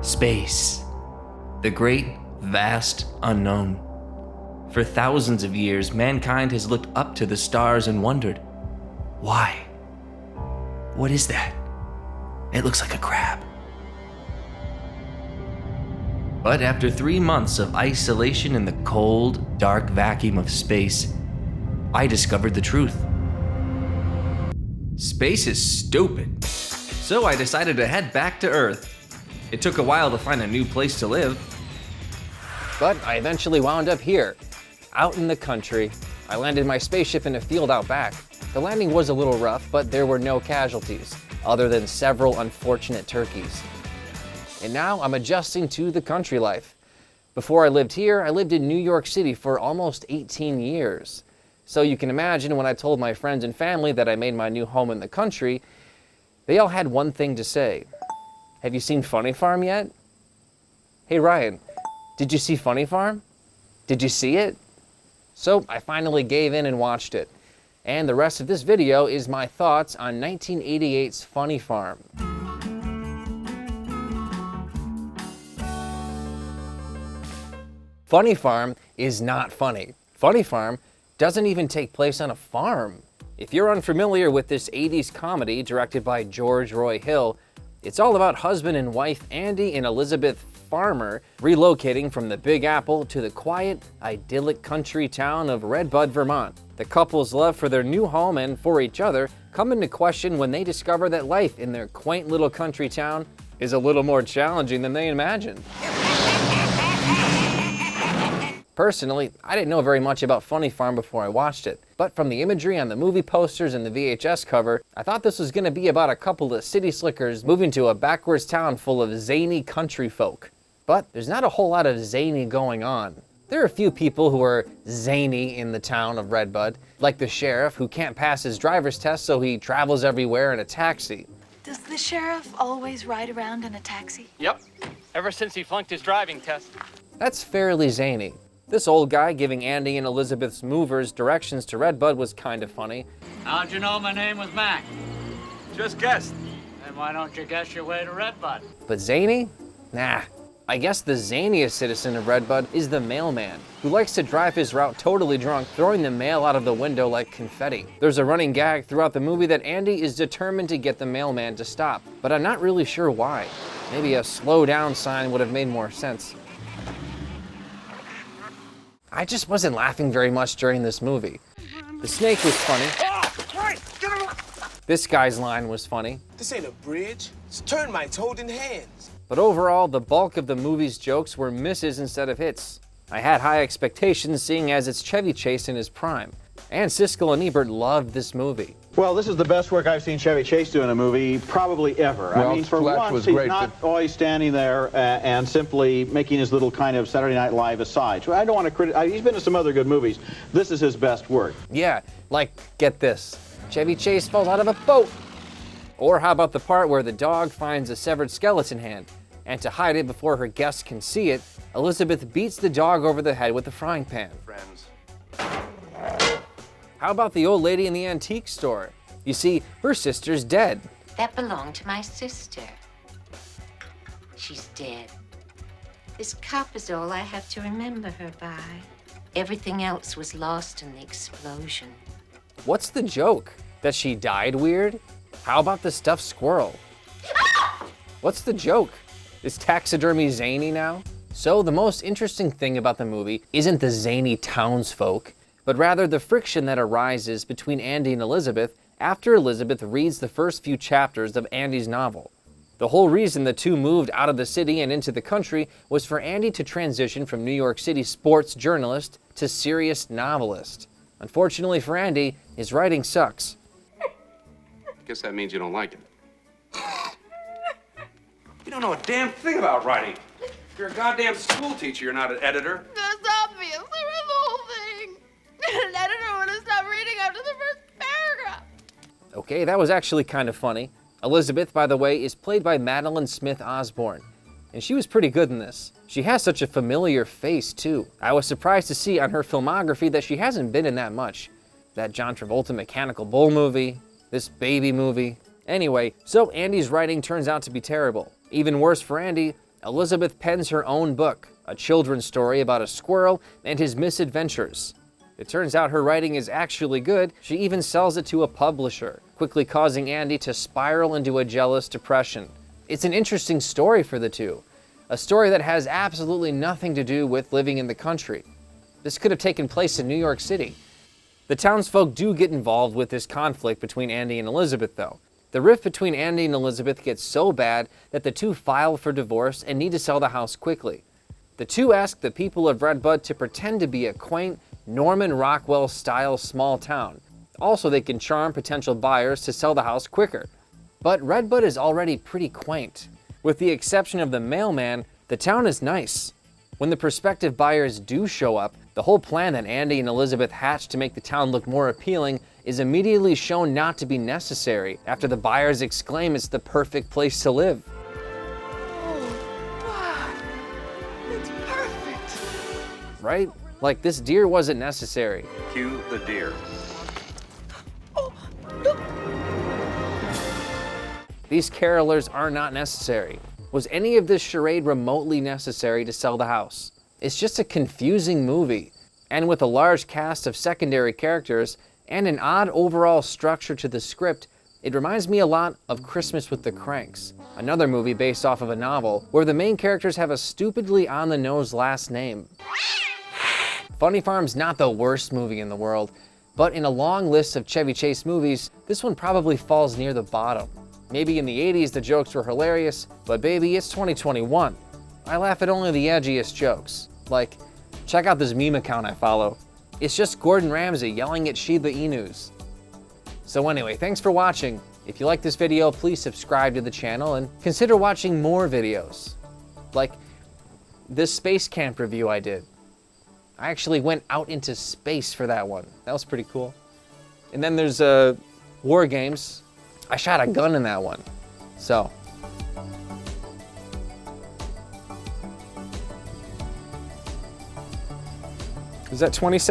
Space. The great, vast unknown. For thousands of years, mankind has looked up to the stars and wondered, why? What is that? It looks like a crab. But after 3 months of isolation in the cold, dark vacuum of space, I discovered the truth. Space is stupid. So I decided to head back to Earth. It took a while to find a new place to live. But I eventually wound up here, out in the country. I landed my spaceship in a field out back. The landing was a little rough, but there were no casualties, other than several unfortunate turkeys. And now I'm adjusting to the country life. Before I lived here, I lived in New York City for almost 18 years. So you can imagine when I told my friends and family that I made my new home in the country, they all had one thing to say. Have you seen Funny Farm yet? Hey Ryan, did you see Funny Farm? Did you see it? So I finally gave in and watched it. And the rest of this video is my thoughts on 1988's Funny Farm. Funny Farm is not funny. Funny Farm doesn't even take place on a farm. If you're unfamiliar with this 80s comedy directed by George Roy Hill, it's all about husband and wife Andy and Elizabeth Farmer relocating from the Big Apple to the quiet, idyllic country town of Redbud, Vermont. The couple's love for their new home and for each other come into question when they discover that life in their quaint little country town is a little more challenging than they imagined. Personally, I didn't know very much about Funny Farm before I watched it, but from the imagery on the movie posters and the VHS cover, I thought this was going to be about a couple of city slickers moving to a backwards town full of zany country folk. But there's not a whole lot of zany going on. There are a few people who are zany in the town of Redbud, like the sheriff who can't pass his driver's test, so he travels everywhere in a taxi. Does the sheriff always ride around in a taxi? Yep, ever since he flunked his driving test. That's fairly zany. This old guy giving Andy and Elizabeth's movers directions to Redbud was kind of funny. How'd you know my name was Mac? Just guessed. Then why don't you guess your way to Redbud? But zany? Nah. I guess the zaniest citizen of Redbud is the mailman, who likes to drive his route totally drunk, throwing the mail out of the window like confetti. There's a running gag throughout the movie that Andy is determined to get the mailman to stop, but I'm not really sure why. Maybe a slow down sign would have made more sense. I just wasn't laughing very much during this movie. The snake was funny. This guy's line was funny. This ain't a bridge. It's termites holding hands. But overall, the bulk of the movie's jokes were misses instead of hits. I had high expectations seeing as it's Chevy Chase in his prime. And Siskel and Ebert loved this movie. Well, this is the best work I've seen Chevy Chase do in a movie probably ever. Well, I mean, for Fletch once, was he's great, not but always standing there and simply making his little kind of Saturday Night Live aside. So I don't want to criticize. He's been in some other good movies. This is his best work. Yeah, like, get this. Chevy Chase falls out of a boat. Or how about the part where the dog finds a severed skeleton hand? And to hide it before her guests can see it, Elizabeth beats the dog over the head with a frying pan. Friends. How about the old lady in the antique store? You see, her sister's dead. That belonged to my sister. She's dead. This cup is all I have to remember her by. Everything else was lost in the explosion. What's the joke? That she died weird? How about the stuffed squirrel? What's the joke? Is taxidermy zany now? So the most interesting thing about the movie isn't the zany townsfolk, but rather the friction that arises between Andy and Elizabeth after Elizabeth reads the first few chapters of Andy's novel. The whole reason the two moved out of the city and into the country was for Andy to transition from New York City sports journalist to serious novelist. Unfortunately for Andy, his writing sucks. Guess that means you don't like it. You don't know a damn thing about writing. You're a goddamn school teacher, you're not an editor. That's obvious. I read the whole thing. An editor would have stopped reading after the first paragraph. Okay, that was actually kind of funny. Elizabeth, by the way, is played by Madeline Smith Osborne, and she was pretty good in this. She has such a familiar face, too. I was surprised to see on her filmography that she hasn't been in that much. That John Travolta Mechanical Bull movie, this baby movie. Anyway, so Andy's writing turns out to be terrible. Even worse for Andy, Elizabeth pens her own book, a children's story about a squirrel and his misadventures. It turns out her writing is actually good. She even sells it to a publisher, quickly causing Andy to spiral into a jealous depression. It's an interesting story for the two, a story that has absolutely nothing to do with living in the country. This could have taken place in New York City. The townsfolk do get involved with this conflict between Andy and Elizabeth, though. The rift between Andy and Elizabeth gets so bad that the two file for divorce and need to sell the house quickly. The two ask the people of Redbud to pretend to be a quaint, Norman Rockwell-style small town. Also, they can charm potential buyers to sell the house quicker. But Redbud is already pretty quaint. With the exception of the mailman, the town is nice. When the prospective buyers do show up, the whole plan that Andy and Elizabeth hatched to make the town look more appealing is immediately shown not to be necessary after the buyers exclaim it's the perfect place to live. Oh, wow. It's perfect. Right? Like, this deer wasn't necessary. Cue the deer. Oh, look. These carolers are not necessary. Was any of this charade remotely necessary to sell the house? It's just a confusing movie, and with a large cast of secondary characters and an odd overall structure to the script, it reminds me a lot of Christmas with the Cranks, another movie based off of a novel where the main characters have a stupidly on-the-nose last name. Funny Farm's not the worst movie in the world, but in a long list of Chevy Chase movies, this one probably falls near the bottom. Maybe in the 80s the jokes were hilarious, but baby, it's 2021. I laugh at only the edgiest jokes. Like, check out this meme account I follow. It's just Gordon Ramsay yelling at Shiba Inus. So anyway, thanks for watching. If you like this video, please subscribe to the channel and consider watching more videos. Like this space camp review I did. I actually went out into space for that one. That was pretty cool. And then there's War Games. I shot a gun in that one. So. Is that 27?